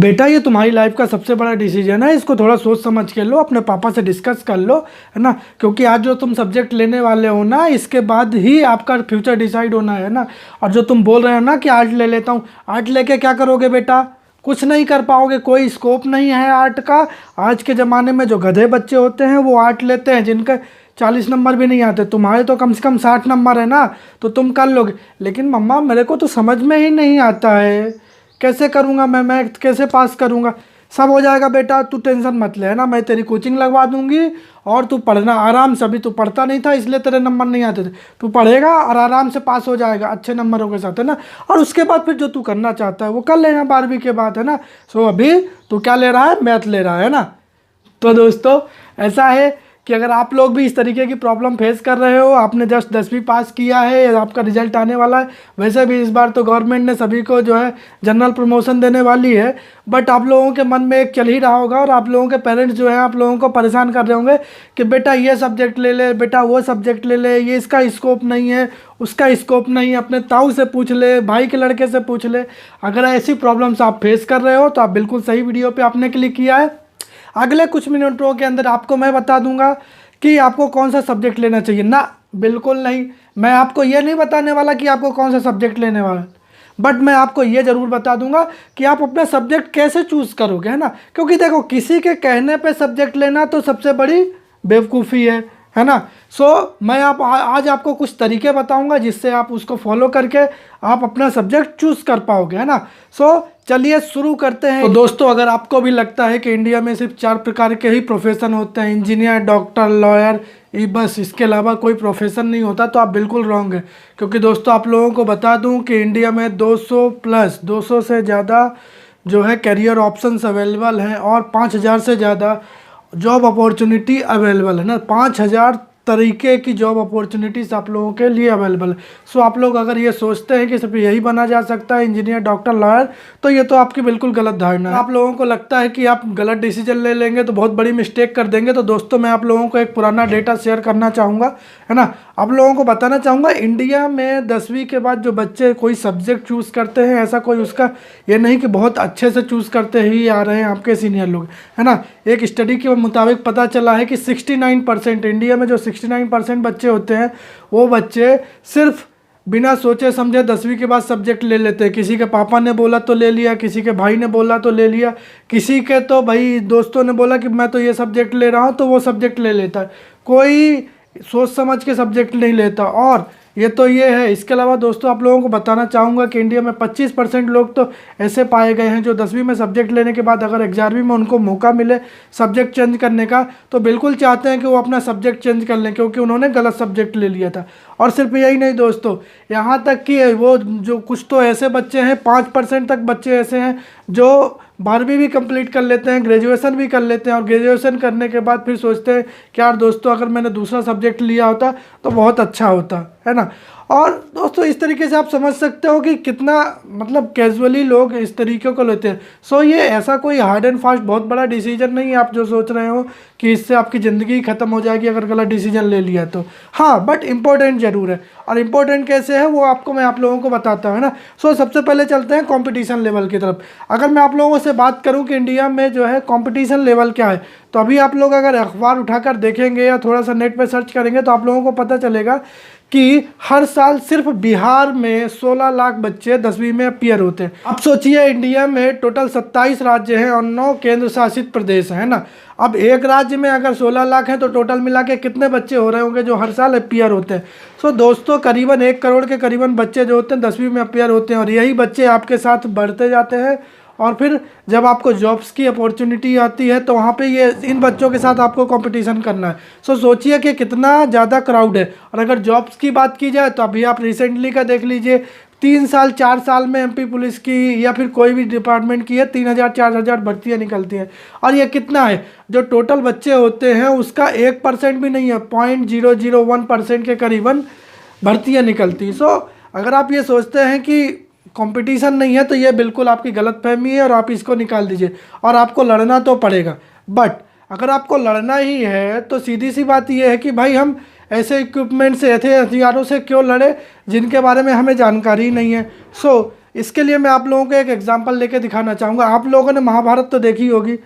बेटा ये तुम्हारी लाइफ का सबसे बड़ा डिसीजन है, इसको थोड़ा सोच समझ के लो, अपने पापा से डिस्कस कर लो, है ना। क्योंकि आज जो तुम सब्जेक्ट लेने वाले हो ना, इसके बाद ही आपका फ्यूचर डिसाइड होना है ना। और जो तुम बोल रहे हो ना कि आर्ट ले लेता हूँ, आर्ट लेके क्या करोगे बेटा? कुछ नहीं कर पाओगे, कोई स्कोप नहीं है आर्ट का। आज के ज़माने में जो गधे बच्चे होते हैं वो आर्ट लेते हैं, जिनके 40 नंबर भी नहीं आते। तुम्हारे तो कम से कम 60 नंबर है ना, तो तुम कर लोगे। लेकिन मम्मा मेरे को तो समझ में ही नहीं आता है, कैसे करूँगा मैं कैसे पास करूँगा? सब हो जाएगा बेटा, तू टेंशन मत ले, है ना। मैं तेरी कोचिंग लगवा दूंगी और तू पढ़ना आराम से। अभी तू पढ़ता नहीं था इसलिए तेरे नंबर नहीं आते थे। तू पढ़ेगा और आराम से पास हो जाएगा अच्छे नंबरों के साथ, है ना। और उसके बाद फिर जो तू करना चाहता है वो कर लेना 12वीं के बाद, है ना। सो अभी तू क्या ले रहा है? मैथ ले रहा है ना। तो दोस्तों ऐसा है कि अगर आप लोग भी इस तरीके की प्रॉब्लम फेस कर रहे हो, आपने जस्ट 10वीं पास किया है, आपका रिजल्ट आने वाला है। वैसे भी इस बार तो गवर्नमेंट ने सभी को जो है जनरल प्रमोशन देने वाली है, बट आप लोगों के मन में एक चल ही रहा होगा और आप लोगों के पेरेंट्स जो हैं आप लोगों को परेशान कर रहे होंगे कि बेटा ये सब्जेक्ट ले ले, बेटा वो सब्जेक्ट ले ले, ये इसका स्कोप नहीं है, उसका स्कोप नहीं है, अपने ताऊ से पूछ ले, भाई के लड़के से पूछ ले। अगर ऐसी प्रॉब्लम्स आप फेस कर रहे हो तो आप बिल्कुल सही वीडियो पे आपने क्लिक किया है। अगले कुछ मिनटों के अंदर आपको मैं बता दूंगा कि आपको कौन सा सब्जेक्ट लेना चाहिए ना। बिल्कुल नहीं, मैं आपको ये नहीं बताने वाला कि आपको कौन सा सब्जेक्ट लेने वाला, बट मैं आपको ये ज़रूर बता दूंगा कि आप अपना सब्जेक्ट कैसे चूज़ करोगे, है ना। क्योंकि देखो, किसी के कहने पे सब्जेक्ट लेना तो सबसे बड़ी बेवकूफ़ी है ना। सो मैं आज आपको कुछ तरीके बताऊंगा जिससे आप उसको फॉलो करके आप अपना सब्जेक्ट चूज़ कर पाओगे, है ना। सो चलिए शुरू करते हैं। तो दोस्तों, अगर आपको भी लगता है कि इंडिया में सिर्फ 4 प्रकार के ही प्रोफेशन होते हैं, इंजीनियर, डॉक्टर, लॉयर, ये बस, इसके अलावा कोई प्रोफेशन नहीं होता, तो आप बिल्कुल रॉन्ग है। क्योंकि दोस्तों आप लोगों को बता दूं कि इंडिया में 200 से ज़्यादा जो है करियर ऑप्शंस अवेलेबल हैं और 5000 से ज़्यादा जॉब अपॉर्चुनिटी अवेलेबल है ना। 5000 तरीके की जॉब अपॉर्चुनिटीज़ आप लोगों के लिए अवेलेबल है। सो आप लोग अगर ये सोचते हैं कि सिर्फ यही बना जा सकता है, इंजीनियर, डॉक्टर, लॉयर, तो ये तो आपकी बिल्कुल गलत धारणा है। आप लोगों को लगता है कि आप गलत डिसीजन ले लेंगे तो बहुत बड़ी मिस्टेक कर देंगे। तो दोस्तों मैं आप लोगों को एक पुराना डेटा शेयर करना चाहूँगा, है ना। आप लोगों को बताना चाहूँगा, इंडिया में 10वीं के बाद जो बच्चे कोई सब्जेक्ट चूज़ करते हैं, ऐसा कोई उसका ये नहीं कि बहुत अच्छे से चूज़ करते ही आ रहे हैं आपके सीनियर लोग, है ना। एक स्टडी के मुताबिक पता चला है कि 69% इंडिया में जो 69% बच्चे होते हैं, वो बच्चे सिर्फ बिना सोचे समझे 10वीं के बाद सब्जेक्ट ले लेते हैं। किसी के पापा ने बोला तो ले लिया, किसी के भाई ने बोला तो ले लिया, किसी के तो भाई दोस्तों ने बोला कि मैं तो ये सब्जेक्ट ले रहा हूँ, तो वो सब्जेक्ट ले लेता है। कोई सोच समझ के सब्जेक्ट नहीं लेता। और ये तो ये है। इसके अलावा दोस्तों आप लोगों को बताना चाहूँगा कि इंडिया में 25% लोग तो ऐसे पाए गए हैं जो 10वीं में सब्जेक्ट लेने के बाद अगर 11वीं में उनको मौका मिले सब्जेक्ट चेंज करने का, तो बिल्कुल चाहते हैं कि वो अपना सब्जेक्ट चेंज कर लें, क्योंकि उन्होंने गलत सब्जेक्ट ले लिया था। और सिर्फ यही नहीं दोस्तों, यहाँ तक कि वो जो कुछ तो ऐसे बच्चे हैं, 5% तक बच्चे ऐसे हैं जो 12वीं भी कंप्लीट कर लेते हैं, ग्रेजुएशन भी कर लेते हैं, और ग्रेजुएशन करने के बाद फिर सोचते हैं कि यार दोस्तों अगर मैंने दूसरा सब्जेक्ट लिया होता तो बहुत अच्छा होता, है ना। और दोस्तों इस तरीके से आप समझ सकते हो कि कितना मतलब कैजुअली लोग इस तरीके को लेते हैं। सो ये ऐसा कोई हार्ड एंड फास्ट बहुत बड़ा डिसीजन नहीं है आप जो सोच रहे हो कि इससे आपकी ज़िंदगी ख़त्म हो जाएगी अगर गलत डिसीजन ले लिया तो। हाँ, बट इम्पोर्टेंट ज़रूर है। और इम्पोर्टेंट कैसे है वो आपको मैं आप लोगों को बताता हूँ, है ना। सो सबसे पहले चलते हैं कंपटीशन लेवल की तरफ। अगर मैं आप लोगों से बात करूँ कि इंडिया में जो है कंपटीशन लेवल क्या है, तो अभी आप लोग अगर अखबार उठाकर देखेंगे या थोड़ा सा नेट पे सर्च करेंगे तो आप लोगों को पता चलेगा कि हर साल सिर्फ बिहार में 16 लाख बच्चे 10वीं में अपीयर होते हैं। अब सोचिए, इंडिया में टोटल 27 राज्य हैं और 9 केंद्र शासित प्रदेश हैं ना। अब एक राज्य में अगर 16 लाख हैं तो टोटल मिला के कितने बच्चे हो रहे होंगे जो हर साल अपीयर होते हैं? सो दोस्तों करीबन 1 करोड़ के करीबन बच्चे जो होते हैं 10वीं में अपीयर होते हैं, और यही बच्चे आपके साथ बढ़ते जाते हैं। और फिर जब आपको जॉब्स की अपॉर्चुनिटी आती है तो वहाँ पे ये इन बच्चों के साथ आपको कंपटीशन करना है। सो सोचिए कि कितना ज़्यादा क्राउड है। और अगर जॉब्स की बात की जाए तो अभी आप रिसेंटली का देख लीजिए, 3 साल 4 साल में एमपी पुलिस की या फिर कोई भी डिपार्टमेंट की है 3000 4000 भर्तियाँ निकलती हैं। और ये कितना है, जो टोटल बच्चे होते हैं उसका 1% भी नहीं है, 0.001% के करीबन भर्तियाँ निकलती। सो अगर आप ये सोचते हैं कि कंपटीशन नहीं है तो ये बिल्कुल आपकी गलतफहमी है और आप इसको निकाल दीजिए। और आपको लड़ना तो पड़ेगा, बट अगर आपको लड़ना ही है तो सीधी सी बात ये है कि भाई हम ऐसे इक्विपमेंट से, ऐसे हथियारों से क्यों लड़े जिनके बारे में हमें जानकारी नहीं है। सो इसके लिए मैं आप लोगों को एक एग्जांपल लेके दिखाना चाहूँगा। आप लोगों ने महाभारत तो देखी होगी,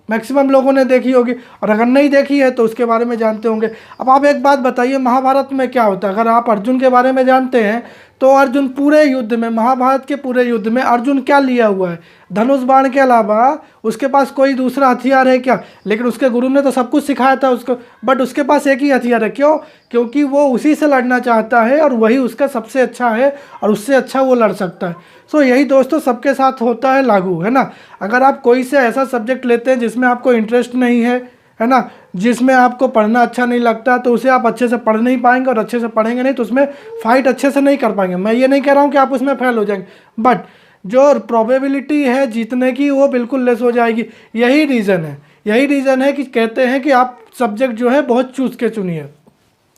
मैक्सिमम लोगों ने देखी होगी, और अगर नहीं देखी है तो उसके बारे में जानते होंगे। अब आप एक बात बताइए, महाभारत में क्या होता है? अगर आप अर्जुन के बारे में जानते हैं तो अर्जुन पूरे युद्ध में, महाभारत के पूरे युद्ध में अर्जुन क्या लिया हुआ है? धनुष बाण के अलावा उसके पास कोई दूसरा हथियार है क्या? लेकिन उसके गुरु ने तो सब कुछ सिखाया था उसको, बट उसके पास एक ही हथियार है। क्यों? क्योंकि वो उसी से लड़ना चाहता है और वही उसका सबसे अच्छा है और उससे अच्छा वो लड़ सकता है। सो यही दोस्तों सबके साथ होता है लागू, है ना। अगर आप कोई से ऐसा सब्जेक्ट लेते हैं जिसमें आपको इंटरेस्ट नहीं है ना, जिसमें आपको पढ़ना अच्छा नहीं लगता, तो उसे आप अच्छे से पढ़ नहीं पाएंगे, और अच्छे से पढ़ेंगे नहीं तो उसमें फाइट अच्छे से नहीं कर पाएंगे। मैं ये नहीं कह रहा हूँ कि आप उसमें फेल हो जाएंगे, बट जो प्रोबेबिलिटी है जीतने की वो बिल्कुल लेस हो जाएगी। यही रीज़न है कि कहते हैं कि आप सब्जेक्ट जो है बहुत चूज के चुनिए,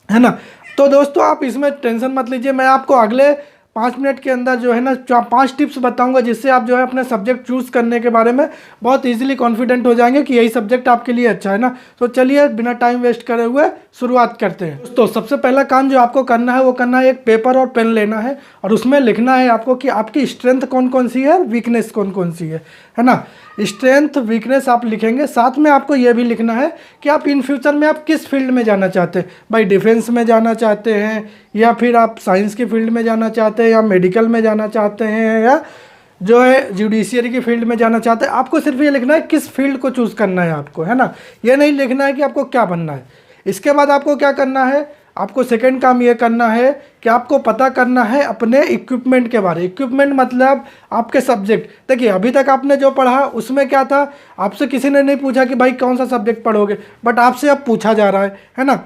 है ना। तो दोस्तों आप इसमें टेंशन मत लीजिए, मैं आपको अगले 5 मिनट के अंदर जो है ना 5 टिप्स बताऊंगा, जिससे आप जो है अपने सब्जेक्ट चूज़ करने के बारे में बहुत इजीली कॉन्फिडेंट हो जाएंगे कि यही सब्जेक्ट आपके लिए अच्छा है ना। तो चलिए बिना टाइम वेस्ट करे हुए शुरुआत करते हैं। तो सबसे पहला काम जो आपको करना है वो करना है, एक पेपर और पेन लेना है और उसमें लिखना है आपको कि आपकी स्ट्रेंथ कौन कौन सी है, वीकनेस कौन कौन सी है ना। स्ट्रेंथ वीकनेस आप लिखेंगे, साथ में आपको ये भी लिखना है कि आप इन फ्यूचर में आप किस फील्ड में जाना चाहते हैं। भाई डिफेंस में जाना चाहते हैं, या फिर आप साइंस की फील्ड में जाना चाहते हैं, या मेडिकल में जाना चाहते हैं, या जो है जुडिशियरी की फील्ड में जाना चाहते हैं। आपको सिर्फ ये लिखना है किस फील्ड को चूज़ करना है आपको, है ना। ये नहीं लिखना है कि आपको क्या बनना है। इसके बाद आपको क्या करना है, आपको सेकंड काम ये करना है कि आपको पता करना है अपने इक्विपमेंट के बारे में। इक्विपमेंट मतलब आपके सब्जेक्ट। देखिए अभी तक आपने जो पढ़ा उसमें क्या था, आपसे किसी ने नहीं पूछा कि भाई कौन सा सब्जेक्ट पढ़ोगे, बट आपसे अब पूछा जा रहा है ना।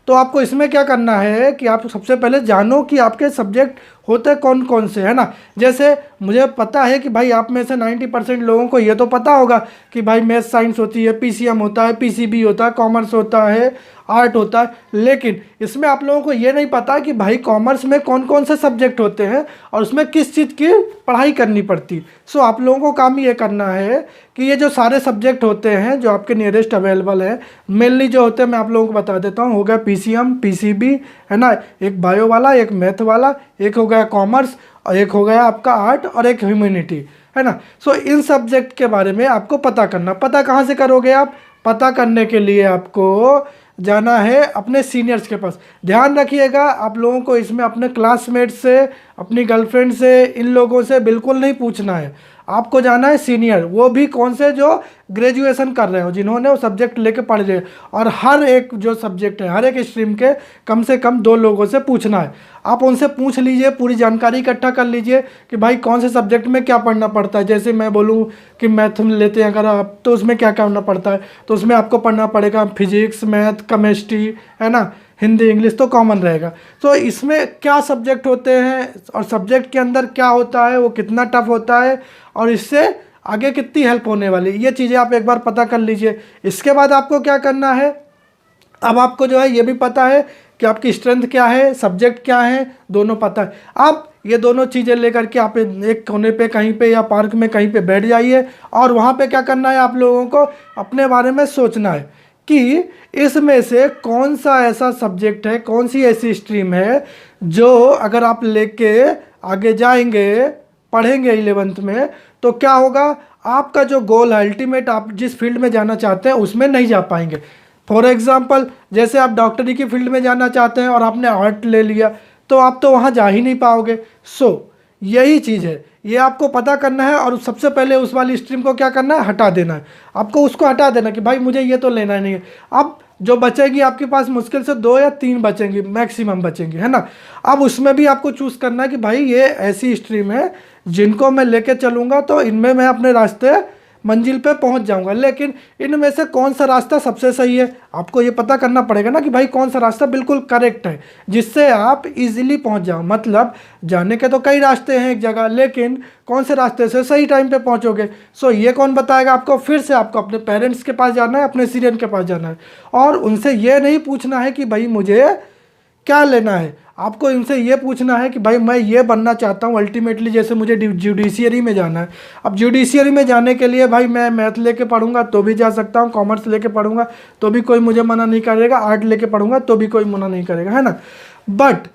तो आपको इसमें क्या करना है कि आप सबसे पहले जानो कि आपके सब्जेक्ट होते कौन कौन से, है ना। जैसे मुझे पता है कि भाई आप में से 90% लोगों को ये तो पता होगा कि भाई मैथ साइंस होती है, पीसीएम होता है, पीसीबी होता है, कॉमर्स होता है, आर्ट होता है। लेकिन इसमें आप लोगों को ये नहीं पता कि भाई कॉमर्स में कौन कौन से सब्जेक्ट होते हैं और उसमें किस चीज़ की पढ़ाई करनी पड़ती। सो आप लोगों को काम ये करना है कि ये जो सारे सब्जेक्ट होते हैं जो आपके नियरेस्ट अवेलेबल है, मेनली जो होते हैं मैं आप लोगों को बता देता हूँ। हो गया पीसीएम, पीसीबी, है ना, एक बायो वाला, एक मैथ वाला, एक हो गया कॉमर्स, और एक हो गया आपका आर्ट, और एक ह्यूमैनिटी, है ना। सो इन सब्जेक्ट के बारे में आपको पता करना। पता कहाँ से करोगे आप? पता करने के लिए आपको जाना है अपने सीनियर्स के पास। ध्यान रखिएगा आप लोगों को इसमें अपने क्लासमेट से, अपनी गर्लफ्रेंड से, इन लोगों से बिल्कुल नहीं पूछना है। आपको जाना है सीनियर, वो भी कौन से, जो ग्रेजुएशन कर रहे हो, जिन्होंने वो सब्जेक्ट लेके पढ़ रहे हैं। और हर एक जो सब्जेक्ट है, हर एक स्ट्रीम के कम से कम 2 लोगों से पूछना है। आप उनसे पूछ लीजिए, पूरी जानकारी इकट्ठा कर लीजिए कि भाई कौन से सब्जेक्ट में क्या पढ़ना पड़ता है। जैसे मैं बोलूँ कि मैथ में लेते हैं अगर आप, तो उसमें क्या क्या करना पड़ता है, तो उसमें आपको पढ़ना पड़ेगा फिजिक्स, मैथ, केमिस्ट्री, है ना, हिंदी, इंग्लिश तो कॉमन रहेगा। तो इसमें क्या सब्जेक्ट होते हैं और सब्जेक्ट के अंदर क्या होता है, वो कितना टफ होता है और इससे आगे कितनी हेल्प होने वाली, ये चीज़ें आप एक बार पता कर लीजिए। इसके बाद आपको क्या करना है, अब आपको जो है ये भी पता है कि आपकी स्ट्रेंथ क्या है, सब्जेक्ट क्या है, दोनों पता है। अब ये दोनों चीज़ें लेकर के आप एक कोने पे कहीं पे या पार्क में कहीं पे बैठ जाइए और वहाँ पे क्या करना है, आप लोगों को अपने बारे में सोचना है कि इसमें से कौन सा ऐसा सब्जेक्ट है, कौन सी ऐसी स्ट्रीम है जो अगर आप लेके आगे जाएंगे, पढ़ेंगे 11th में, तो क्या होगा, आपका जो गोल है अल्टीमेट, आप जिस फील्ड में जाना चाहते हैं उसमें नहीं जा पाएंगे। फॉर एग्जांपल जैसे आप डॉक्टरी की फील्ड में जाना चाहते हैं और आपने आर्ट ले लिया तो आप तो वहाँ जा ही नहीं पाओगे। सो यही चीज़ है, ये आपको पता करना है और सबसे पहले उस वाली स्ट्रीम को क्या करना है, हटा देना है। आपको उसको हटा देना कि भाई मुझे ये तो लेना नहीं है। अब जो बचेगी आपके पास मुश्किल से 2 या 3 बचेंगी, मैक्सिमम बचेंगी, है ना। अब उसमें भी आपको चूज़ करना है कि भाई ये ऐसी स्ट्रीम है जिनको मैं लेके चलूँगा तो इनमें मैं अपने रास्ते मंजिल पे पहुंच जाऊंगा। लेकिन इनमें से कौन सा रास्ता सबसे सही है, आपको ये पता करना पड़ेगा ना कि भाई कौन सा रास्ता बिल्कुल करेक्ट है जिससे आप इजीली पहुंच जाओ। मतलब जाने के तो कई रास्ते हैं एक जगह, लेकिन कौन से रास्ते से सही टाइम पे पहुंचोगे, सो ये कौन बताएगा आपको। फिर से आपको अपने पेरेंट्स के पास जाना है, अपने सीनियर के पास जाना है और उनसे ये नहीं पूछना है कि भाई मुझे क्या लेना है। आपको इनसे ये पूछना है कि भाई मैं ये बनना चाहता हूँ अल्टीमेटली, जैसे मुझे जुडिशियरी में जाना है। अब जुडिशियरी में जाने के लिए भाई मैं मैथ लेके पढ़ूंगा तो भी जा सकता हूँ, कॉमर्स लेके पढ़ूंगा तो भी कोई मुझे मना नहीं करेगा, आर्ट लेके पढ़ूंगा तो भी कोई मना नहीं करेगा, है ना। बट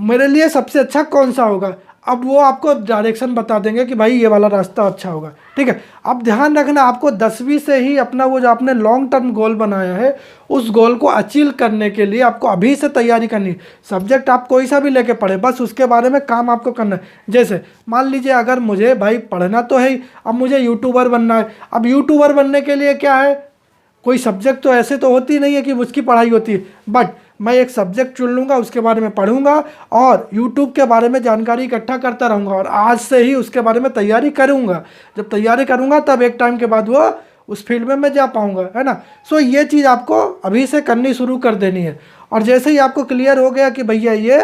मेरे लिए सबसे अच्छा कौन सा होगा, अब वो आपको डायरेक्शन बता देंगे कि भाई ये वाला रास्ता अच्छा होगा, ठीक है। अब ध्यान रखना, आपको 10वीं से ही अपना वो जो आपने लॉन्ग टर्म गोल बनाया है उस गोल को अचीव करने के लिए आपको अभी से तैयारी करनी है। सब्जेक्ट आप कोई सा भी लेके पढ़े, बस उसके बारे में काम आपको करना है। जैसे मान लीजिए अगर मुझे भाई पढ़ना तो है ही, अब मुझे यूट्यूबर बनना है। अब यूट्यूबर बनने के लिए क्या है, कोई सब्जेक्ट तो ऐसे तो होती नहीं है कि उसकी पढ़ाई होती है, बट मैं एक सब्जेक्ट चुन लूँगा, उसके बारे में पढ़ूंगा और यूट्यूब के बारे में जानकारी इकट्ठा करता रहूँगा और आज से ही उसके बारे में तैयारी करूँगा। जब तैयारी करूँगा तब एक टाइम के बाद वो उस फील्ड में मैं जा पाऊँगा, है ना। सो ये चीज़ आपको अभी से करनी शुरू कर देनी है। और जैसे ही आपको क्लियर हो गया कि भैया ये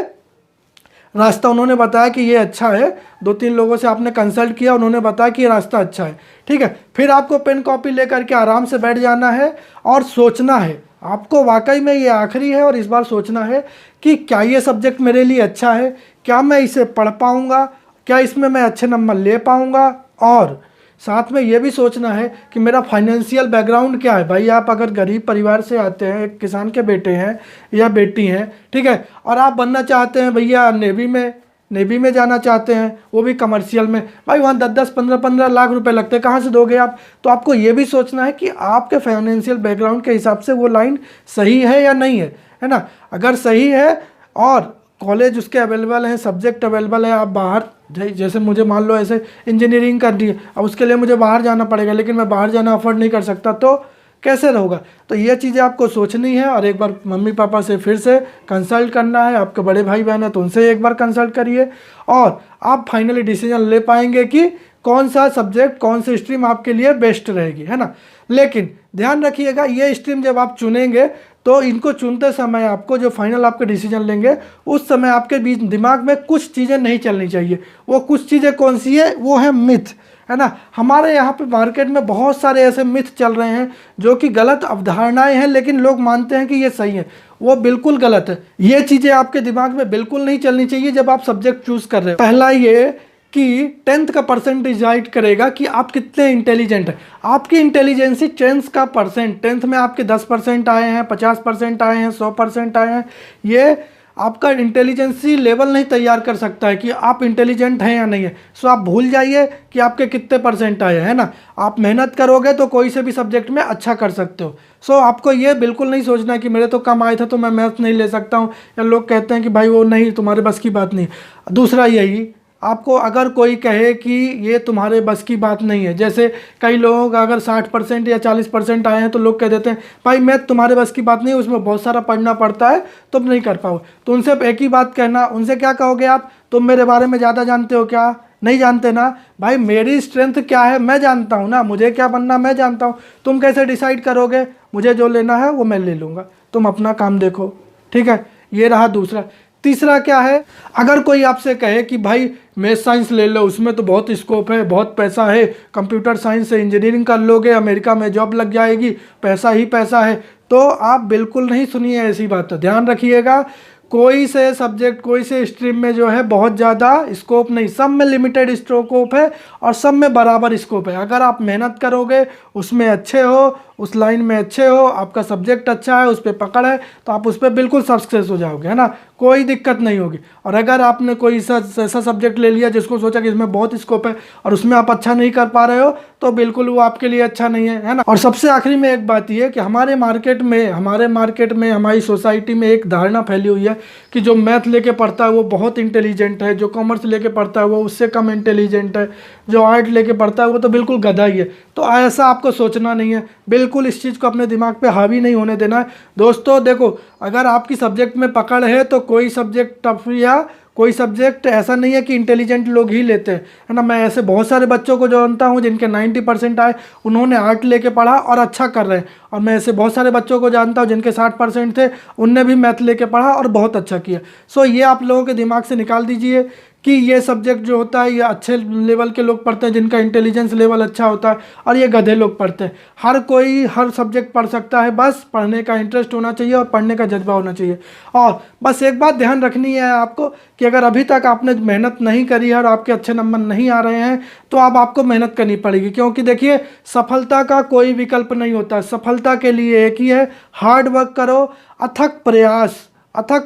रास्ता उन्होंने बताया कि ये अच्छा है, 2-3 लोगों से आपने कंसल्ट किया, उन्होंने बताया कि ये रास्ता अच्छा है, ठीक है। फिर आपको पेन कॉपी लेकर के आराम से बैठ जाना है और सोचना है, आपको वाकई में ये आखिरी है और इस बार सोचना है कि क्या ये सब्जेक्ट मेरे लिए अच्छा है, क्या मैं इसे पढ़ पाऊँगा, क्या इसमें मैं अच्छे नंबर ले पाऊँगा। और साथ में ये भी सोचना है कि मेरा फाइनेंशियल बैकग्राउंड क्या है। भाई आप अगर गरीब परिवार से आते हैं, एक किसान के बेटे हैं या बेटी हैं, ठीक है, और आप बनना चाहते हैं भैया नेवी में जाना चाहते हैं, वो भी कमर्शियल में, भाई वहाँ 10-10, 15-15 लाख रुपए लगते हैं, कहाँ से दोगे आप। तो आपको ये भी सोचना है कि आपके फाइनेंशियल बैकग्राउंड के हिसाब से वो लाइन सही है या नहीं है ना। अगर सही है और कॉलेज उसके अवेलेबल हैं, सब्जेक्ट अवेलेबल है, आप बाहर जैसे मुझे मान लो ऐसे इंजीनियरिंग करनी है, अब उसके लिए मुझे बाहर जाना पड़ेगा, लेकिन मैं बाहर जाना अफोर्ड नहीं कर सकता, तो कैसे होगा। तो ये चीज़ें आपको सोचनी है और एक बार मम्मी पापा से फिर से कंसल्ट करना है। आपके बड़े भाई बहन है तो उनसे एक बार कंसल्ट करिए और आप फाइनली डिसीजन ले पाएंगे कि कौन सा सब्जेक्ट, कौन सी स्ट्रीम आपके लिए बेस्ट रहेगी, है ना। लेकिन ध्यान रखिएगा, ये स्ट्रीम जब आप चुनेंगे तो इनको चुनते समय आपको जो फाइनल आपके डिसीजन लेंगे उस समय आपके बीच दिमाग में कुछ चीज़ें नहीं चलनी चाहिए। वो कुछ चीज़ें कौन सी है, वो है मिथ, है ना। हमारे यहाँ पे मार्केट में बहुत सारे ऐसे मिथ चल रहे हैं जो कि गलत अवधारणाएं हैं, लेकिन लोग मानते हैं कि ये सही है, वो बिल्कुल गलत है। ये चीज़ें आपके दिमाग में बिल्कुल नहीं चलनी चाहिए जब आप सब्जेक्ट चूज कर रहे हो। पहला ये कि 10th का परसेंट डिसाइड करेगा कि आप कितने इंटेलिजेंट हैं। आपकी इंटेलिजेंसी 10th का परसेंट, 10th में आपके 10% आए हैं, 50% आए हैं, 100% आए हैं, ये आपका इंटेलिजेंसी लेवल नहीं तैयार कर सकता है कि आप इंटेलिजेंट हैं या नहीं है। सो आप भूल जाइए कि आपके कितने परसेंट आए हैं ना। आप मेहनत करोगे तो कोई से भी सब्जेक्ट में अच्छा कर सकते हो। सो आपको ये बिल्कुल नहीं सोचना कि मेरे तो कम आए थे तो मैं मैथ नहीं ले सकता हूँ, या लोग कहते हैं कि भाई वो नहीं, तुम्हारे बस की बात नहीं। दूसरा यही, आपको अगर कोई कहे कि ये तुम्हारे बस की बात नहीं है, जैसे कई लोग अगर 60% या 40% आए हैं तो लोग कह देते हैं भाई मैथ तुम्हारे बस की बात नहीं है, उसमें बहुत सारा पढ़ना पड़ता है, तुम नहीं कर पाओ। तो उनसे एक ही बात कहना, उनसे क्या कहोगे आप, तुम मेरे बारे में ज़्यादा जानते हो क्या, नहीं जानते ना। भाई मेरी स्ट्रेंथ क्या है मैं जानता हूँ ना, मुझे क्या बनना मैं जानता हूँ। तुम कैसे डिसाइड करोगे, मुझे जो लेना है वो मैं ले लूँगा, तुम अपना काम देखो, ठीक है। ये रहा दूसरा। तीसरा क्या है, अगर कोई आपसे कहे कि भाई मैथ साइंस ले लो, उसमें तो बहुत स्कोप है, बहुत पैसा है, कंप्यूटर साइंस से इंजीनियरिंग कर लोगे, अमेरिका में जॉब लग जाएगी, पैसा ही पैसा है, तो आप बिल्कुल नहीं सुनिए ऐसी बात। तो ध्यान रखिएगा, कोई से सब्जेक्ट, कोई से स्ट्रीम में जो है बहुत ज़्यादा स्कोप नहीं, सब में लिमिटेड स्कोप है और सब में बराबर स्कोप है। अगर आप मेहनत करोगे, उसमें अच्छे हो, उस लाइन में अच्छे हो, आपका सब्जेक्ट अच्छा है, उस पर पकड़ है, तो आप उस पर बिल्कुल सक्सेस हो जाओगे, है ना, कोई दिक्कत नहीं होगी। और अगर आपने कोई ऐसा सब्जेक्ट ले लिया जिसको सोचा कि इसमें बहुत स्कोप है और उसमें आप अच्छा नहीं कर पा रहे हो, तो बिल्कुल वो आपके लिए अच्छा नहीं है ना। और सबसे आखिरी में एक बात ये कि हमारे मार्केट में हमारी सोसाइटी में एक धारणा फैली हुई है कि जो मैथ लेके पढ़ता है वो बहुत इंटेलिजेंट है, जो कॉमर्स लेके पढ़ता है वो उससे कम इंटेलिजेंट है, जो आर्ट लेके पढ़ता है वो तो बिल्कुल गधा ही है। तो ऐसा आपको सोचना नहीं है, बिल्कुल इस चीज़ को अपने दिमाग पे हावी नहीं होने देना है। दोस्तों देखो, अगर आपकी सब्जेक्ट में पकड़ है तो कोई सब्जेक्ट टफ या कोई सब्जेक्ट ऐसा नहीं है कि इंटेलिजेंट लोग ही लेते हैं, है ना। मैं ऐसे बहुत सारे बच्चों को जानता हूँ जिनके 90% आए, उन्होंने आर्ट लेके पढ़ा और अच्छा कर रहे हैं। और मैं ऐसे बहुत सारे बच्चों को जानता हूँ जिनके 60% थे, उनने भी मैथ लेके पढ़ा और बहुत अच्छा किया। सो ये आप लोगों के दिमाग से निकाल दीजिए कि ये सब्जेक्ट जो होता है ये अच्छे लेवल के लोग पढ़ते हैं, जिनका इंटेलिजेंस लेवल अच्छा होता है, और ये गधे लोग पढ़ते हैं। हर कोई हर सब्जेक्ट पढ़ सकता है, बस पढ़ने का इंटरेस्ट होना चाहिए और पढ़ने का जज्बा होना चाहिए। और बस एक बात ध्यान रखनी है आपको कि अगर अभी तक आपने मेहनत नहीं करी है और आपके अच्छे नंबर नहीं आ रहे हैं तो अब आपको मेहनत करनी पड़ेगी, क्योंकि देखिए सफलता का कोई विकल्प नहीं होता। सफलता के लिए एक ही है, हार्ड वर्क करो, अथक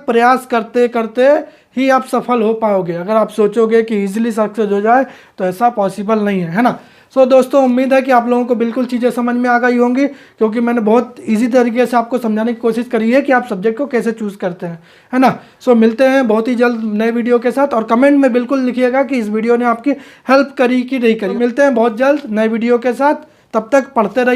प्रयास करते करते ही आप सफल हो पाओगे। अगर आप सोचोगे कि ईजिली सक्सेस हो जाए तो ऐसा पॉसिबल नहीं है ना। सो दोस्तों, उम्मीद है कि आप लोगों को बिल्कुल चीज़ें समझ में आ गई होंगी, क्योंकि मैंने बहुत इजी तरीके से आपको समझाने की कोशिश करी है कि आप सब्जेक्ट को कैसे चूज़ करते हैं, है ना। सो मिलते हैं बहुत ही जल्द नए वीडियो के साथ, और कमेंट में बिल्कुल लिखिएगा कि इस वीडियो ने आपकी हेल्प करी कि नहीं करी। मिलते हैं बहुत जल्द नए वीडियो के साथ, तब तक पढ़ते रहिए।